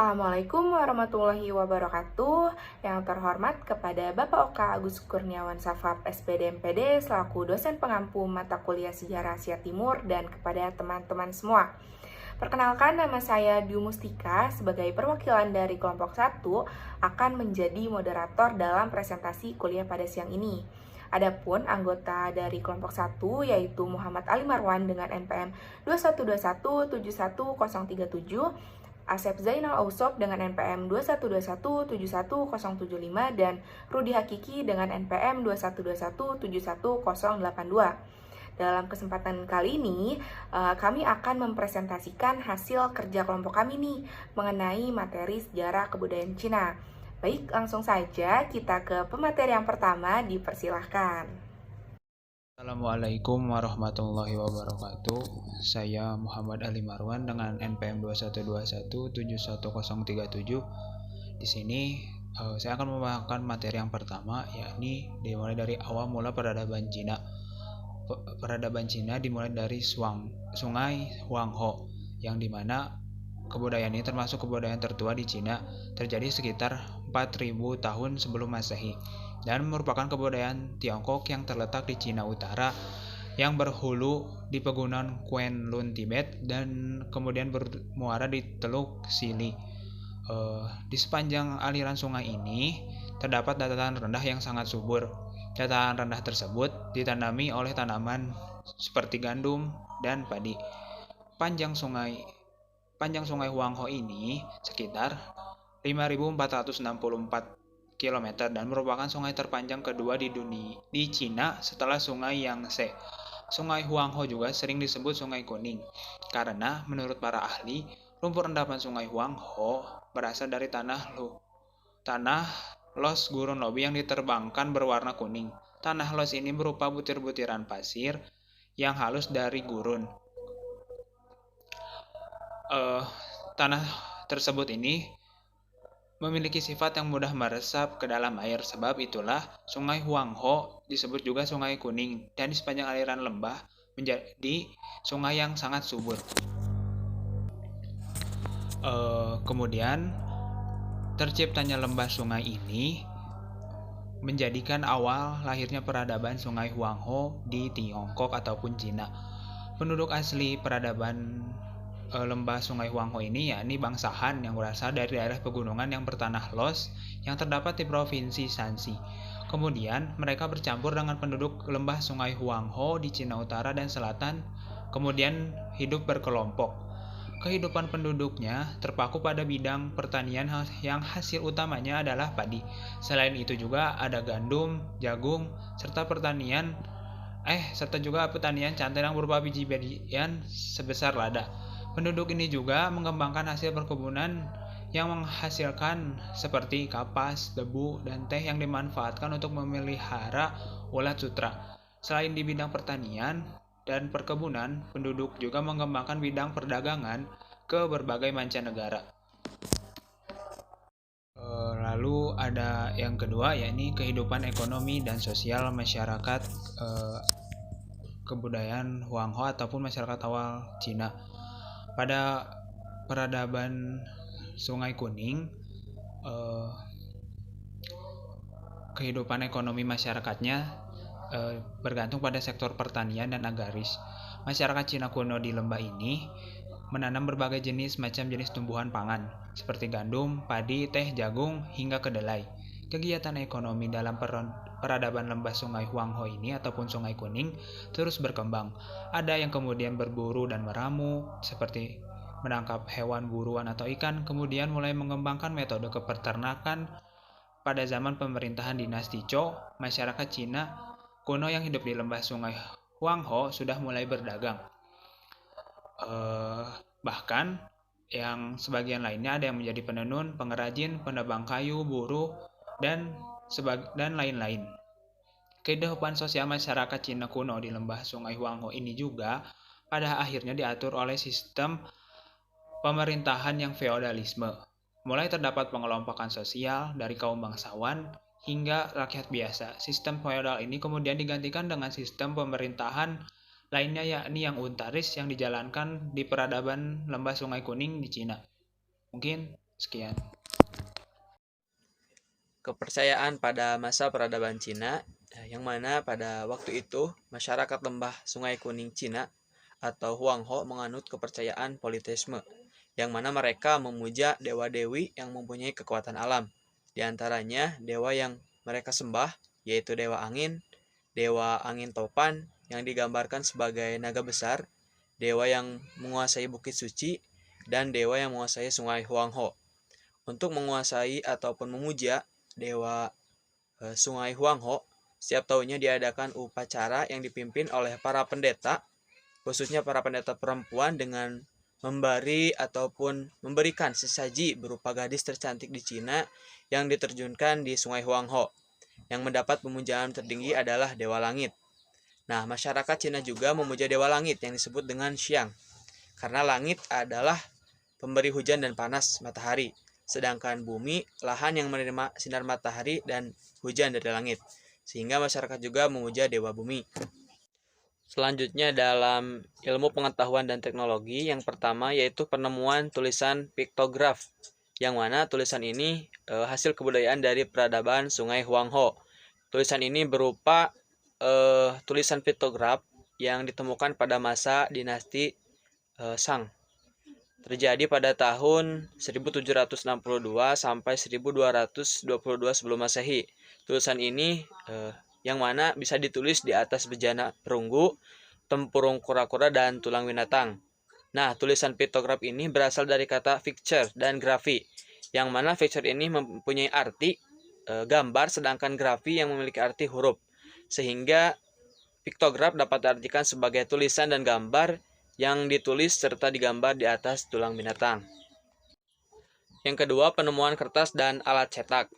Assalamualaikum warahmatullahi wabarakatuh. Yang terhormat kepada Bapak Oka Agus Kurniawan Safab SPD MPD selaku dosen pengampu mata kuliah Sejarah Asia Timur dan kepada teman-teman semua. Perkenalkan, nama saya Dwi Mustika sebagai perwakilan dari kelompok 1 akan menjadi moderator dalam presentasi kuliah pada siang ini. Adapun anggota dari kelompok 1 yaitu Muhammad Ali Marwan dengan NPM 212171037, Asep Zainal Ausop dengan NPM 212171075 dan Rudi Hakiki dengan NPM 212171082. Dalam kesempatan kali ini, kami akan mempresentasikan hasil kerja kelompok kami nih mengenai materi sejarah kebudayaan Cina. Baik, langsung saja kita ke pemateri yang pertama, dipersilahkan. Assalamualaikum warahmatullahi wabarakatuh. Saya Muhammad Ali Marwan dengan NPM 212171037. Di sini saya akan membawakan materi yang pertama, yakni dimulai dari awal mula peradaban Cina. Peradaban Cina dimulai dari Sungai Huanghe, yang dimana kebudayaan ini termasuk kebudayaan tertua di Cina, terjadi sekitar 4000 tahun sebelum Masehi, dan merupakan kebudayaan Tiongkok yang terletak di Cina Utara yang berhulu di pegunungan Kuen-Lun Tibet dan kemudian bermuara di Teluk Sili. Di sepanjang aliran sungai ini terdapat dataran rendah yang sangat subur. Dataran rendah tersebut ditanami oleh tanaman seperti gandum dan padi. Panjang Sungai Huanghe ini sekitar 5.464 km dan merupakan sungai terpanjang kedua di Cina setelah Sungai Yangtze. Sungai Huanghe juga sering disebut Sungai Kuning karena menurut para ahli, lumpur endapan Sungai Huanghe berasal dari tanah los gurun lobi yang diterbangkan berwarna kuning. Tanah los ini berupa butir-butiran pasir yang halus dari gurun. Tanah tersebut ini memiliki sifat yang mudah meresap ke dalam air. Sebab itulah Sungai Huanghe disebut juga Sungai Kuning, dan di sepanjang aliran lembah menjadi sungai yang sangat subur. Kemudian terciptanya lembah sungai ini menjadikan awal lahirnya peradaban Sungai Huanghe di Tiongkok ataupun Cina. Penduduk asli peradaban lembah Sungai Huanghe ini yakni bangsa Han yang berasal dari daerah pegunungan yang bertanah los yang terdapat di provinsi Shanxi. Kemudian mereka bercampur dengan penduduk lembah Sungai Huanghe di Cina Utara dan Selatan, kemudian hidup berkelompok. Kehidupan penduduknya terpaku pada bidang pertanian yang hasil utamanya adalah padi. Selain itu juga ada gandum, jagung, serta juga pertanian cantel yang berupa biji-bijian sebesar lada. Penduduk ini juga mengembangkan hasil perkebunan yang menghasilkan seperti kapas, debu, dan teh yang dimanfaatkan untuk memelihara ulat sutra. Selain di bidang pertanian dan perkebunan, penduduk juga mengembangkan bidang perdagangan ke berbagai mancanegara. Lalu ada yang kedua, yakni kehidupan ekonomi dan sosial masyarakat kebudayaan Huanghe ataupun masyarakat awal Cina. Pada peradaban Sungai Kuning, kehidupan ekonomi masyarakatnya bergantung pada sektor pertanian dan agraris. Masyarakat Cina kuno di lembah ini menanam berbagai macam jenis tumbuhan pangan seperti gandum, padi, teh, jagung, hingga kedelai. Kegiatan ekonomi dalam peradaban lembah Sungai Huanghe ini ataupun Sungai Kuning terus berkembang. Ada yang kemudian berburu dan meramu seperti menangkap hewan buruan atau ikan, kemudian mulai mengembangkan metode kepeternakan. Pada zaman pemerintahan dinasti Zhou, masyarakat Cina kuno yang hidup di lembah Sungai Huanghe sudah mulai berdagang. Bahkan yang sebagian lainnya ada yang menjadi penenun, pengrajin, penebang kayu, buruh, dan lain-lain. Kehidupan sosial masyarakat Cina kuno di lembah Sungai Huanghe ini juga pada akhirnya diatur oleh sistem pemerintahan yang feodalisme. Mulai terdapat pengelompokan sosial dari kaum bangsawan hingga rakyat biasa. Sistem feodal ini kemudian digantikan dengan sistem pemerintahan lainnya, yakni yang untaris yang dijalankan di peradaban lembah Sungai Kuning di Cina. Mungkin Sekian. Kepercayaan pada masa peradaban Cina, yang mana pada waktu itu masyarakat lembah Sungai Kuning Cina atau Huangho menganut kepercayaan politeisme, yang mana mereka memuja dewa-dewi yang mempunyai kekuatan alam. Di antaranya dewa yang mereka sembah yaitu dewa angin topan yang digambarkan sebagai naga besar, dewa yang menguasai bukit suci, dan dewa yang menguasai sungai Huangho. Untuk menguasai ataupun memuja dewa sungai Huangho, setiap tahunnya diadakan upacara yang dipimpin oleh para pendeta, khususnya para pendeta perempuan, dengan memberi ataupun memberikan sesaji berupa gadis tercantik di Cina yang diterjunkan di sungai Huangho. Yang mendapat pemujaan tertinggi adalah dewa langit. Nah, masyarakat Cina juga memuja dewa langit yang disebut dengan Xiang, karena langit adalah pemberi hujan dan panas matahari, sedangkan bumi lahan yang menerima sinar matahari dan hujan dari langit, sehingga masyarakat juga memuja dewa bumi. Selanjutnya dalam ilmu pengetahuan dan teknologi, yang pertama yaitu penemuan tulisan piktograf, yang mana tulisan ini hasil kebudayaan dari peradaban Sungai Huangho. Tulisan ini berupa tulisan piktograf yang ditemukan pada masa dinasti Shang. Terjadi pada tahun 1762 sampai 1222 sebelum Masehi. Tulisan ini yang mana bisa ditulis di atas bejana perunggu, tempurung kura-kura, dan tulang binatang. Nah, tulisan piktograf ini berasal dari kata picture dan grafi, yang mana picture ini mempunyai arti gambar, sedangkan grafi yang memiliki arti huruf. Sehingga piktograf dapat diartikan sebagai tulisan dan gambar yang ditulis serta digambar di atas tulang binatang. Yang kedua, penemuan kertas dan alat cetak.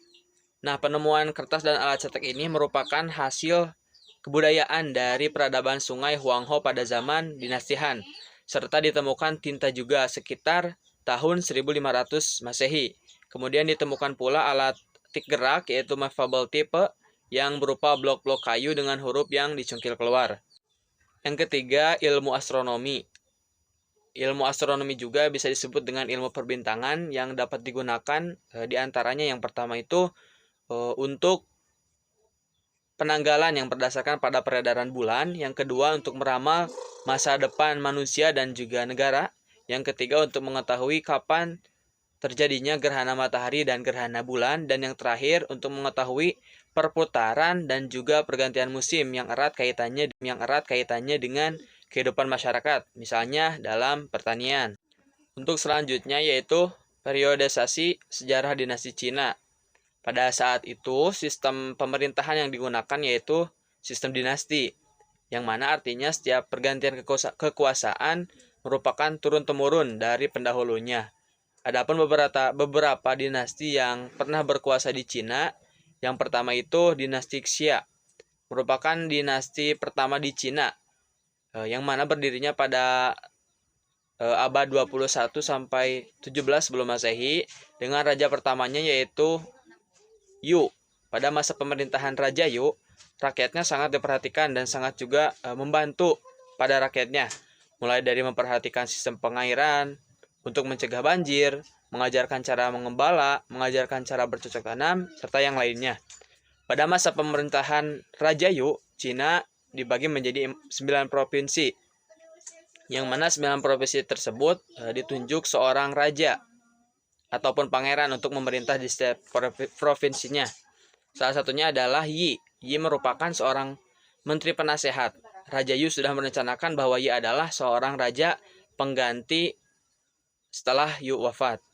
Nah, penemuan kertas dan alat cetak ini merupakan hasil kebudayaan dari peradaban Sungai Huangho pada zaman dinasti Han, serta ditemukan tinta juga sekitar tahun 1500 Masehi. Kemudian ditemukan pula alat tik gerak yaitu movable type yang berupa blok-blok kayu dengan huruf yang dicungkil keluar. Yang ketiga, ilmu astronomi. Ilmu astronomi juga bisa disebut dengan ilmu perbintangan yang dapat digunakan diantaranya yang pertama itu untuk penanggalan yang berdasarkan pada peredaran bulan, yang kedua untuk meramal masa depan manusia dan juga negara, yang ketiga untuk mengetahui kapan terjadinya gerhana matahari dan gerhana bulan, dan yang terakhir untuk mengetahui perputaran dan juga pergantian musim yang erat kaitannya dengan kehidupan masyarakat, misalnya dalam pertanian. Untuk selanjutnya yaitu periodisasi sejarah dinasti Cina. Pada saat itu, sistem pemerintahan yang digunakan yaitu sistem dinasti, yang mana artinya setiap pergantian kekuasaan merupakan turun-temurun dari pendahulunya. Adapun beberapa dinasti yang pernah berkuasa di Cina, yang pertama itu dinasti Xia, merupakan dinasti pertama di Cina, yang mana berdirinya pada abad 21 sampai 17 sebelum Masehi, dengan raja pertamanya yaitu Yu. Pada masa pemerintahan Raja Yu, rakyatnya sangat diperhatikan dan sangat juga membantu pada rakyatnya, mulai dari memperhatikan sistem pengairan untuk mencegah banjir, mengajarkan cara mengembala, mengajarkan cara bercocok tanam, serta yang lainnya. Pada masa pemerintahan Raja Yu, Cina dibagi menjadi 9 provinsi, yang mana 9 provinsi tersebut ditunjuk seorang raja ataupun pangeran untuk memerintah di setiap provinsinya. Salah satunya adalah Yi. Yi merupakan seorang menteri penasehat. Raja Yu sudah merencanakan bahwa Yi adalah seorang raja pengganti setelah Yu wafat.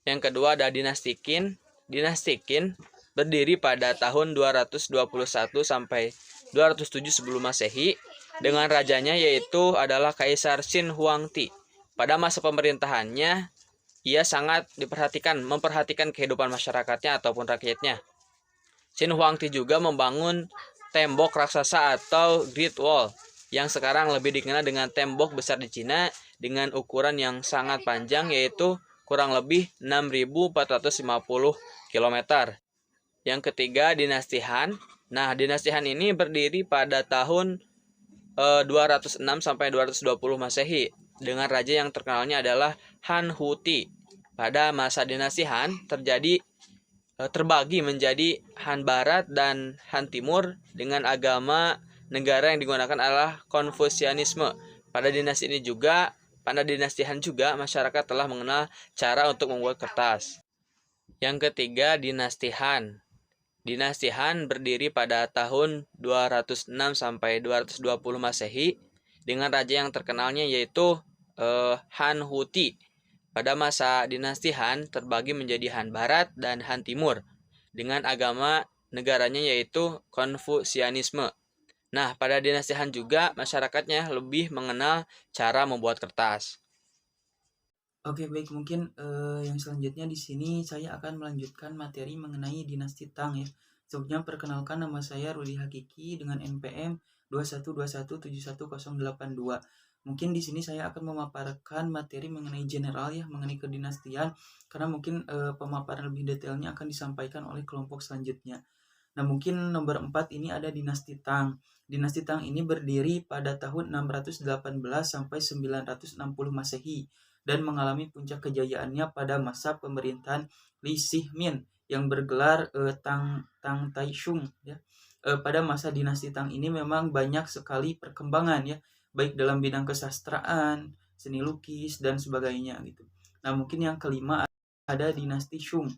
Yang kedua ada dinasti Qin. Dinasti Qin berdiri pada tahun 221 sampai 207 sebelum Masehi, dengan rajanya yaitu adalah Kaisar Xin Huangdi. Pada masa pemerintahannya, ia sangat memperhatikan kehidupan masyarakatnya ataupun rakyatnya. Xin Huangdi juga membangun tembok raksasa atau Great Wall, yang sekarang lebih dikenal dengan tembok besar di Cina dengan ukuran yang sangat panjang yaitu kurang lebih 6.450 km. Yang ketiga dinasti Han. Nah, dinasti Han ini berdiri pada tahun 206 sampai 220 Masehi, dengan raja yang terkenalnya adalah Han Huti. pada masa dinasti Han terbagi menjadi Han Barat dan Han Timur dengan agama negara yang digunakan adalah Konfusianisme. Pada dinasti Han juga masyarakat telah mengenal cara untuk membuat kertas. Yang ketiga, dinasti Han. Dinasti Han berdiri pada tahun 206 sampai 220 Masehi dengan raja yang terkenalnya yaitu Han Huti. Pada masa dinasti Han terbagi menjadi Han Barat dan Han Timur dengan agama negaranya yaitu Konfusianisme. Nah, pada dinasti Han juga masyarakatnya lebih mengenal cara membuat kertas. Oke, baik, mungkin yang selanjutnya di sini saya akan melanjutkan materi mengenai dinasti Tang ya. Sebelumnya perkenalkan, nama saya Rudi Hakiki dengan NPM 2121711082. Mungkin di sini saya akan memaparkan materi mengenai general ya, mengenai kedinastian, karena mungkin pemaparan lebih detailnya akan disampaikan oleh kelompok selanjutnya. Nah, mungkin nomor 4 ini ada dinasti Tang. Dinasti Tang ini berdiri pada tahun 618 sampai 960 Masehi dan mengalami puncak kejayaannya pada masa pemerintahan Li Shihmin yang bergelar Tang Taishung ya. Pada masa dinasti Tang ini memang banyak sekali perkembangan ya, baik dalam bidang kesastraan, seni lukis dan sebagainya gitu. Nah, mungkin yang kelima ada dinasti Shung.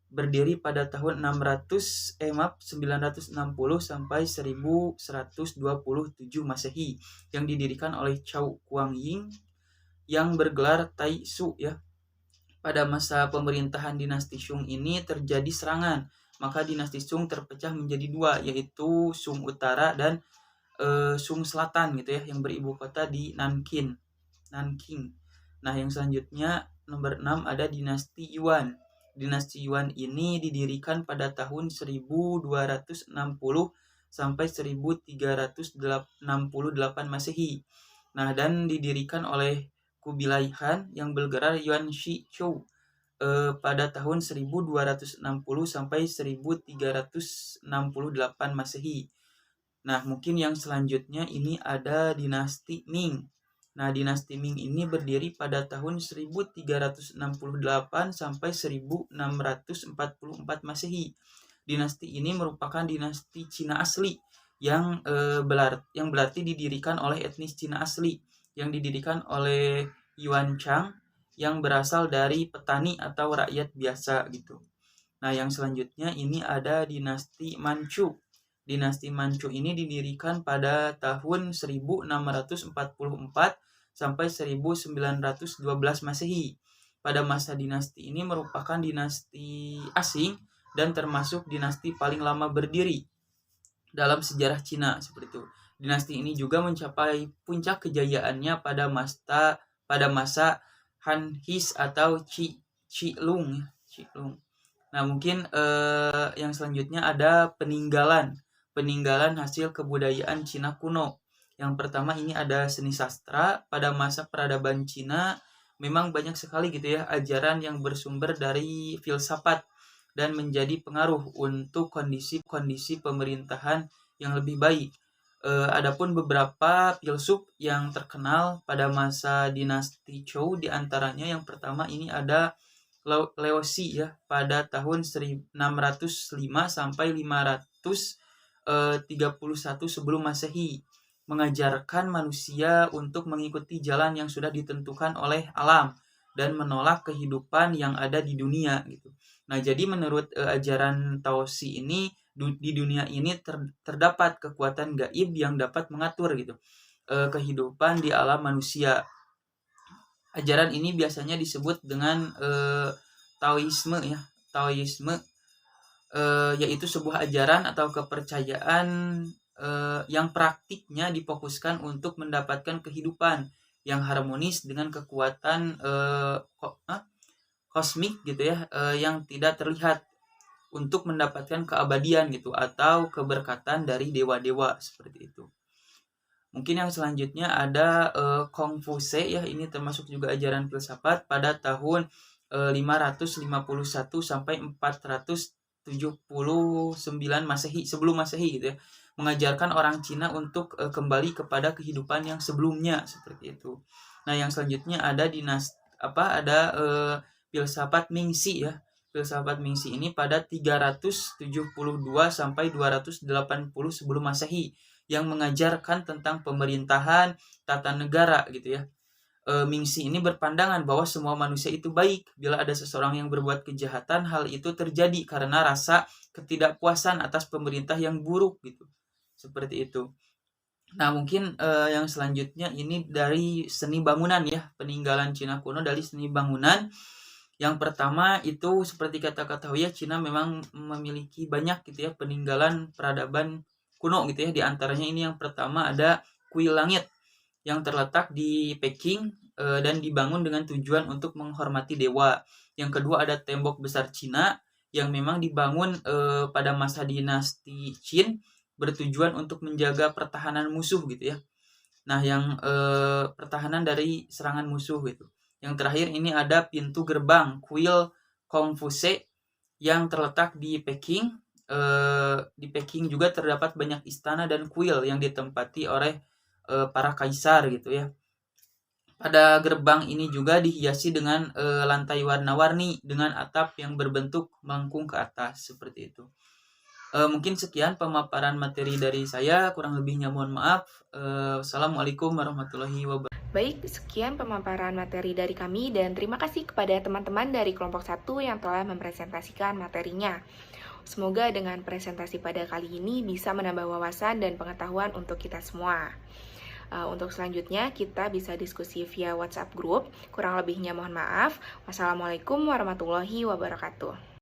Berdiri pada tahun 960 sampai 1127 Masehi yang didirikan oleh Chao Guangying yang bergelar Taisu ya. Pada masa pemerintahan dinasti Shung ini terjadi serangan, maka dinasti Shung terpecah menjadi dua, yaitu Shung Utara dan Shung Selatan gitu ya, yang beribu kota di Nanking. Nah, yang selanjutnya nomor 6 ada dinasti Yuan. Dinasti Yuan ini didirikan pada tahun 1260 sampai 1368 Masehi. Nah, dan didirikan oleh Kubilai Khan yang bergelar Yuan Shichou pada tahun 1260 sampai 1368 Masehi. Nah, mungkin yang selanjutnya ini ada dinasti Ming. Nah, dinasti Ming ini berdiri pada tahun 1368 sampai 1644 Masehi. Dinasti ini merupakan dinasti Cina asli yang berarti didirikan oleh etnis Cina asli, yang didirikan oleh Yuan Chang yang berasal dari petani atau rakyat biasa gitu. Nah, yang selanjutnya ini ada dinasti Manchu. Dinasti Manchu ini didirikan pada tahun 1644 sampai 1912 Masehi. Pada masa dinasti ini merupakan dinasti asing dan termasuk dinasti paling lama berdiri dalam sejarah Cina seperti itu. Dinasti ini juga mencapai puncak kejayaannya pada masa Han His atau Qilong. Nah, mungkin yang selanjutnya ada peninggalan hasil kebudayaan Cina kuno. Yang pertama ini ada seni sastra. Pada masa peradaban Cina memang banyak sekali gitu ya ajaran yang bersumber dari filsafat dan menjadi pengaruh untuk kondisi pemerintahan yang lebih baik. Adapun beberapa filsuf yang terkenal pada masa dinasti Zhou, diantaranya yang pertama ini ada Laozi ya, pada tahun 605 sampai 531 sebelum Masehi, mengajarkan manusia untuk mengikuti jalan yang sudah ditentukan oleh alam dan menolak kehidupan yang ada di dunia gitu. Nah, jadi menurut ajaran Taozi ini di dunia ini terdapat kekuatan gaib yang dapat mengatur gitu kehidupan di alam manusia. Ajaran ini biasanya disebut dengan Taoisme ya. Taoisme yaitu sebuah ajaran atau kepercayaan yang praktiknya difokuskan untuk mendapatkan kehidupan yang harmonis dengan kekuatan kosmik gitu ya, yang tidak terlihat, untuk mendapatkan keabadian gitu atau keberkatan dari dewa-dewa seperti itu. Mungkin yang selanjutnya ada Kongfuce ya, ini termasuk juga ajaran filsafat pada tahun 551 sampai 479 Masehi, sebelum Masehi gitu ya, mengajarkan orang Cina untuk kembali kepada kehidupan yang sebelumnya seperti itu. Nah, yang selanjutnya ada filsafat Mingxi ya. Filsafat Mingxi ini pada 372 sampai 280 sebelum Masehi yang mengajarkan tentang pemerintahan, tata negara gitu ya. Mingxi ini berpandangan bahwa semua manusia itu baik. Bila ada seseorang yang berbuat kejahatan, hal itu terjadi karena rasa ketidakpuasan atas pemerintah yang buruk gitu. Seperti itu. Nah, mungkin yang selanjutnya ini dari seni bangunan ya, peninggalan Cina kuno dari seni bangunan. Yang pertama itu seperti kata-kata ya, Cina memang memiliki banyak gitu ya peninggalan peradaban kuno gitu ya. Di antaranya ini yang pertama ada Kuil Langit yang terletak di Peking dan dibangun dengan tujuan untuk menghormati dewa. Yang kedua ada Tembok Besar Cina yang memang dibangun pada masa dinasti Qin bertujuan untuk menjaga pertahanan musuh gitu ya. Nah, yang pertahanan dari serangan musuh gitu. Yang terakhir ini ada pintu gerbang Kuil Kongfuce yang terletak di Peking. Di Peking juga terdapat banyak istana dan kuil yang ditempati oleh para kaisar gitu ya. Pada gerbang ini juga dihiasi dengan lantai warna-warni dengan atap yang berbentuk melengkung ke atas seperti itu. Mungkin sekian pemaparan materi dari saya, kurang lebihnya mohon maaf. Assalamualaikum warahmatullahi wabarakatuh. Baik, sekian pemaparan materi dari kami dan terima kasih kepada teman-teman dari kelompok 1 yang telah mempresentasikan materinya. Semoga dengan presentasi pada kali ini bisa menambah wawasan dan pengetahuan untuk kita semua. Untuk selanjutnya kita bisa diskusi via WhatsApp group. Kurang lebihnya mohon maaf. Wassalamualaikum warahmatullahi wabarakatuh.